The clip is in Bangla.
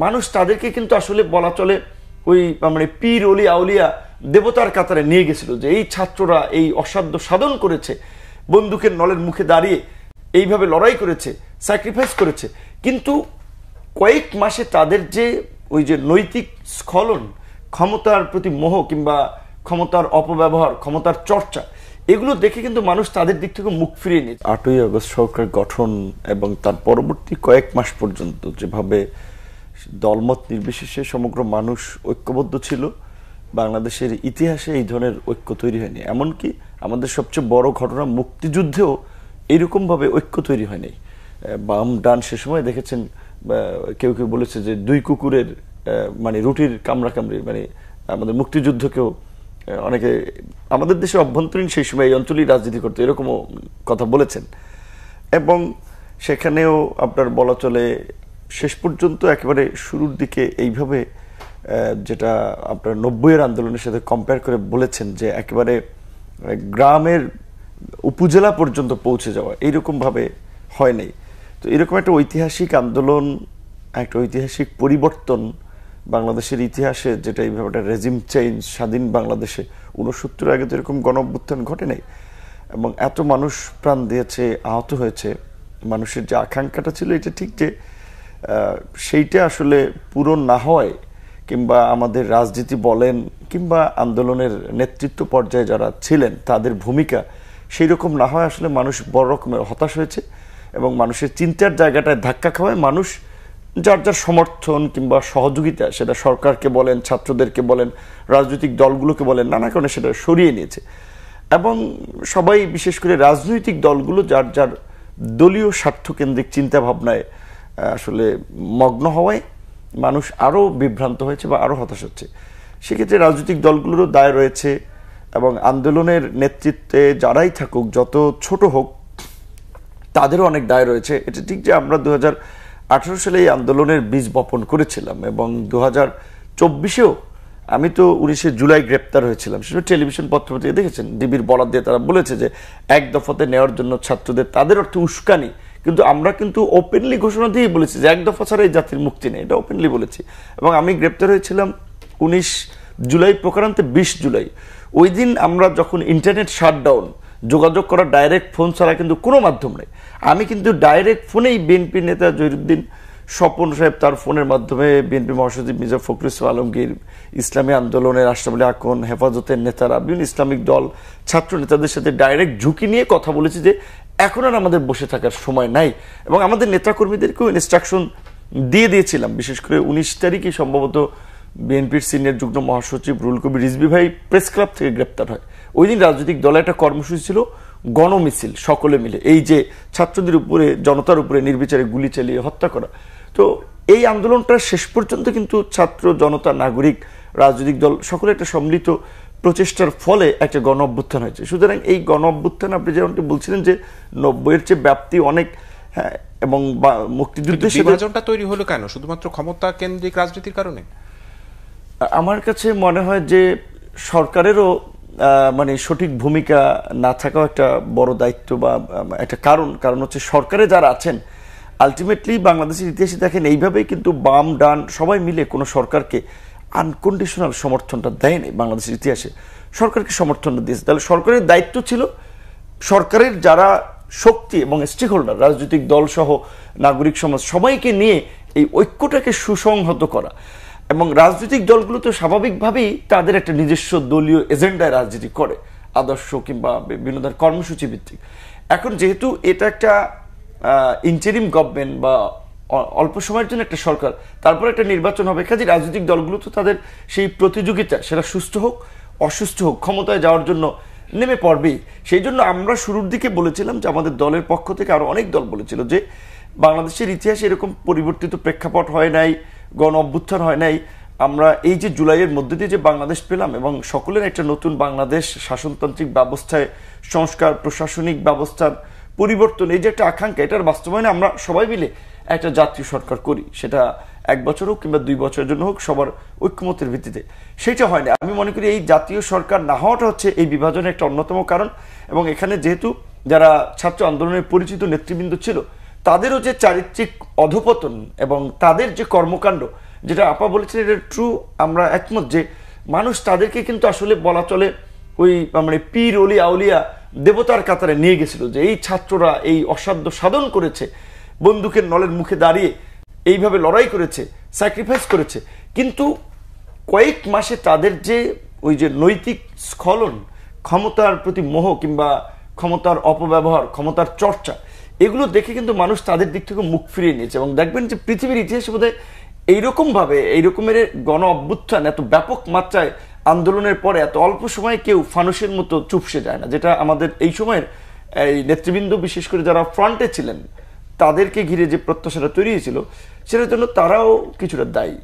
মানুষ তাদেরকে কিন্তু আসলে বলা চলে ওই মানে পীর অলি আউলিয়া দেবতার কাতারে নিয়ে গেছিল, যে এই ছাত্ররা এই অসাধ্য সাধন করেছে, বন্দুকের নলের মুখে দাঁড়িয়ে এইভাবে লড়াই করেছে, স্যাক্রিফাইস করেছে। কিন্তু কয়েক মাসে তাদের যে ওই যে নৈতিক স্খলন, ক্ষমতার প্রতি মোহ কিংবা ক্ষমতার অপব্যবহার, ক্ষমতার চর্চা, এগুলো দেখে কিন্তু মানুষ তাদের দিক থেকে মুখ ফিরিয়ে নিয়েছে। 8ই আগস্ট সরকার গঠন এবং তার পরবর্তী কয়েক মাস পর্যন্ত যেভাবে দলমত নির্বিশেষে সমগ্র মানুষ ঐক্যবদ্ধ ছিল, বাংলাদেশের ইতিহাসে এই ধরনের ঐক্য তৈরি হয়নি। এমনকি আমাদের সবচেয়ে বড় ঘটনা মুক্তিযুদ্ধেও এইরকমভাবে ঐক্য তৈরি হয়নি। বাম ডান সে সময় দেখেছেন, কেউ কেউ বলেছে যে দুই কুকুরের মানে রুটির কামড়াকামড়ি, মানে আমাদের মুক্তিযুদ্ধকেও অনেকে আমাদের দেশে অভ্যন্তরীণ সেই সময় এই অঞ্চলেই রাজনীতি করতো, এরকমও কথা বলেছেন। এবং সেখানেও আপনার বলা চলে শেষ পর্যন্ত একেবারে শুরুর দিকে এইভাবে, যেটা আপনার 90-এর আন্দোলনের সাথে কম্পেয়ার করে বলেছেন যে একেবারে গ্রামের উপজেলা পর্যন্ত পৌঁছে যাওয়া, এইরকমভাবে হয় নাই। তো এরকম একটা ঐতিহাসিক আন্দোলন, একটা ঐতিহাসিক পরিবর্তন বাংলাদেশের ইতিহাসে, যেটা এইভাবে একটা রেজিম চেঞ্জ স্বাধীন বাংলাদেশে 69 আগে তো এরকম গণ অভ্যুত্থান ঘটে নাই। এবং এত মানুষ প্রাণ দিয়েছে, আহত হয়েছে, মানুষের যে আকাঙ্ক্ষাটা ছিল, এটা ঠিক যে সেইটা আসলে পূরণ না হয়, কিংবা আমাদের রাজনীতি বলেন কিংবা আন্দোলনের নেতৃত্ব পর্যায়ে যারা ছিলেন তাদের ভূমিকা সেই রকম না হয়, আসলে মানুষ বড় রকমের হতাশ হয়েছে। এবং মানুষের চিন্তার জায়গাটায় ধাক্কা খাওয়ায় মানুষ যার যার সমর্থন কিংবা সহযোগিতা, সেটা সরকারকে বলেন, ছাত্রদেরকে বলেন, রাজনৈতিক দলগুলোকে বলেন, নানা কারণে সেটা সরিয়ে নিয়েছে। এবং সবাই, বিশেষ করে রাজনৈতিক দলগুলো যার যার দলীয় স্বার্থকেন্দ্রিক চিন্তা ভাবনায় আসলে মগ্ন হওয়ায় মানুষ আরও বিভ্রান্ত হয়েছে বা আরও হতাশ হচ্ছে। সেক্ষেত্রে রাজনৈতিক দলগুলোরও দায় রয়েছে, এবং আন্দোলনের নেতৃত্বে যারাই থাকুক, যত ছোট হোক, তাদেরও অনেক দায় রয়েছে। এটা ঠিক যে আমরা 2018 সালে এই আন্দোলনের বীজ বপন করেছিলাম, এবং 2024-এও আমি তো 19শে জুলাই গ্রেপ্তার হয়েছিলাম। সেটা টেলিভিশন পত্রপত্রিকা দেখেছেন, ডিবির বরাত দিয়ে তারা বলেছে যে এক দফাতে নেওয়ার জন্য ছাত্রদের, তাদের অর্থে উস্কানি। কিন্তু আমরা কিন্তু ওপেনলি ঘোষণা দিয়েই বলেছি যে এক দফা ছাড়া এই জাতির মুক্তি নেই, এটা ওপেনলি বলেছি। এবং আমি গ্রেপ্তার হয়েছিলাম 19 জুলাই, প্রকারান্তে 20 জুলাই। ওই দিন আমরা যখন ইন্টারনেট শাটডাউন, যোগাযোগ করা ডাইরেক্ট ফোন ছাড়া কিন্তু কোনো মাধ্যম নেই, আমি কিন্তু ডাইরেক্ট ফোনেই বিএনপি নেতা জহিরুদ্দিন স্বপন সাহেব, তার ফোনের মাধ্যমে বিএনপি মহাসচিব মির্জা ফখরুল ইসলাম আলমগীর, ইসলামী আন্দোলনের আশরাফ আলী আকন, হেফাজতের নেতারা, বিভিন্ন ইসলামিক দল, ছাত্র নেতাদের সাথে ডাইরেক্ট ঝুঁকি নিয়ে কথা বলেছি যে এখন আর আমাদের বসে থাকার সময় নাই। এবং আমাদের নেতাকর্মীদেরকেও ইনস্ট্রাকশন দিয়ে দিয়েছিলাম। বিশেষ করে 19 তারিখে সম্ভবত বিএনপির সিনিয়র যুগ্ম মহাসচিব রুহুল কবির রিজভী ভাই প্রেস ক্লাব থেকে গ্রেপ্তার হয়। ওই দিন রাজনৈতিক দলের একটা কর্মসূচি ছিল গণমিছিল, সকলে মিলে এই যে ছাত্রদের উপরে, জনতার উপরে নির্বিচারে গুলি চালিয়ে হত্যা করা। তো এই আন্দোলনটা শেষ পর্যন্ত কিন্তু ছাত্র, জনতা, নাগরিক, রাজনৈতিক দল সকলে একটা সম্মিলিত প্রচেষ্টার ফলে একটা গণ অভ্যুত্থান হয়েছে। সুতরাং এই গণ অভ্যুত্থান, আপনি যেমনটি বলছিলেন যে 90-এর চেয়ে ব্যাপ্তি অনেক, হ্যাঁ, এবং মুক্তিযুদ্ধের বিভাজনটা তৈরি হলো কেন? শুধুমাত্র ক্ষমতা কেন্দ্রিক রাজনীতির কারণে? আমার কাছে মনে হয় যে সরকারেরও মানে সঠিক ভূমিকা না থাকাও একটা বড় দায়িত্ব বা একটা কারণ হচ্ছে সরকারে যারা আছেন আলটিমেটলি বাংলাদেশের ইতিহাসে দেখেন এইভাবেই কিন্তু বাম ডান সবাই মিলে কোনো সরকারকে আনকন্ডিশনাল সমর্থনটা দেয়নি। বাংলাদেশের ইতিহাসে সরকারকে সমর্থনটা দিয়েছে। তাহলে সরকারের দায়িত্ব ছিল সরকারের যারা শক্তি এবং স্টেক হোল্ডার, রাজনৈতিক দল সহ নাগরিক সমাজ সবাইকে নিয়ে এই ঐক্যটাকে সুসংহত করা। এবং রাজনৈতিক দলগুলো তো স্বাভাবিকভাবেই তাদের একটা নিজস্ব দলীয় এজেন্ডায় রাজনীতি করে, আদর্শ কিংবা বিভিন্ন ধরনের কর্মসূচি ভিত্তিক। এখন যেহেতু এটা একটা ইন্টারিম গভর্নমেন্ট বা অল্প সময়ের জন্য একটা সরকার, তারপর একটা নির্বাচন হবে, কাজে রাজনৈতিক দলগুলো তো তাদের সেই প্রতিযোগিতা, সেটা সুস্থ হোক অসুস্থ হোক, ক্ষমতায় যাওয়ার জন্য নেমে পড়বেই। সেই জন্য আমরা শুরুর দিকে বলেছিলাম যে আমাদের দলের পক্ষ থেকে আরো অনেক দল বলেছিল যে বাংলাদেশের ইতিহাসে এরকম পরিবর্তিত প্রেক্ষাপট হয় নাই, গণ অভ্যুত্থান হয় নাই। আমরা এই যে জুলাইয়ের মধ্যে দিয়ে যে বাংলাদেশ পেলাম এবং সকলের একটা নতুন বাংলাদেশ, শাসনতান্ত্রিক ব্যবস্থায় সংস্কার, প্রশাসনিক ব্যবস্থার পরিবর্তন, এই যে একটা আকাঙ্ক্ষা, এটার বাস্তবায়নে আমরা সবাই মিলে একটা জাতীয় সরকার করি, সেটা 1 বছর হোক কিংবা 2 বছরের জন্য হোক, সবার ঐক্যমতের ভিত্তিতে। সেটা হয় না। আমি মনে করি এই জাতীয় সরকার না হওয়াটা হচ্ছে এই বিভাজনের একটা অন্যতম কারণ। এবং এখানে যেহেতু যারা ছাত্র আন্দোলনের পরিচিত নেতৃবৃন্দ ছিল তাদেরও যে চারিত্রিক অধপতন এবং তাদের যে কর্মকাণ্ড, যেটা আপা বলেছেন এটা ট্রু, আমরা একমত যে মানুষ তাদেরকে কিন্তু আসলে বলা চলে ওই মানে পীর অলি আউলিয়া দেবতার কাতারে নিয়ে গেছিল, যে এই ছাত্ররা এই অসাধ্য সাধন করেছে, বন্দুকের নলের মুখে দাঁড়িয়ে এইভাবে লড়াই করেছে, স্যাক্রিফাইস করেছে। কিন্তু কয়েক মাসে তাদের যে ওই যে নৈতিক স্খলন, ক্ষমতার প্রতি মোহ কিংবা ক্ষমতার অপব্যবহার, ক্ষমতার চর্চা, এগুলো দেখে কিন্তু মানুষ তাদের দিক থেকে মুখ ফিরিয়ে নিয়েছে। এবং দেখবেন যে পৃথিবীর ইতিহাসে বোধহয় এইরকমভাবে এই রকমের গণ অভ্যুত্থান এত ব্যাপক মাত্রায় আন্দোলনের পরে এত অল্প সময়ে কেউ ফানুসের মতো চুপসে যায় না, যেটা আমাদের এই সময়ের এই নেতৃবৃন্দ বিশেষ করে যারা ফ্রন্টে ছিলেন তাদেরকে ঘিরে যে প্রত্যাশাটা তৈরি হয়েছিল সেটার জন্য তারাও কিছুটা দায়ী।